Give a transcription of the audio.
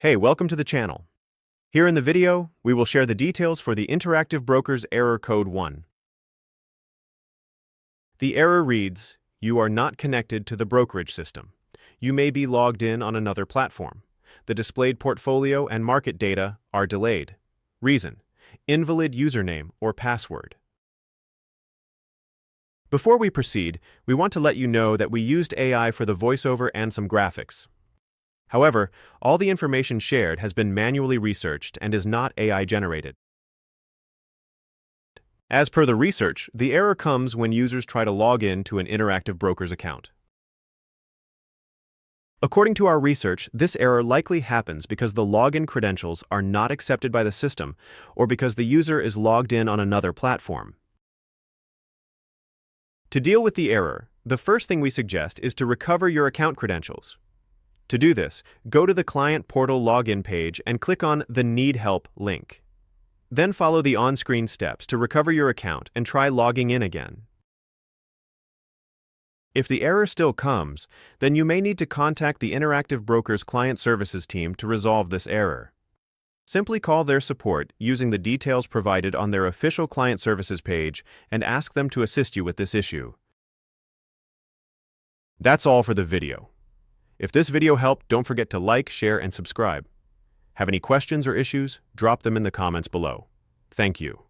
Hey, welcome to the channel. Here in the video, we will share the details for the Interactive Brokers Error Code 1. The error reads, "You are not connected to the brokerage system. You may be logged in on another platform. The displayed portfolio and market data are delayed. Reason: invalid username or password." Before we proceed, we want to let you know that we used AI for the voiceover and some graphics. However, all the information shared has been manually researched and is not AI-generated. As per the research, the error comes when users try to log in to an Interactive Brokers account. According to our research, this error likely happens because the login credentials are not accepted by the system or because the user is logged in on another platform. To deal with the error, the first thing we suggest is to recover your account credentials. To do this, go to the Client Portal login page and click on the Need Help link. Then follow the on-screen steps to recover your account and try logging in again. If the error still comes, then you may need to contact the Interactive Brokers Client Services team to resolve this error. Simply call their support using the details provided on their official Client Services page and ask them to assist you with this issue. That's all for the video. If this video helped, don't forget to like, share, and subscribe. Have any questions or issues? Drop them in the comments below. Thank you.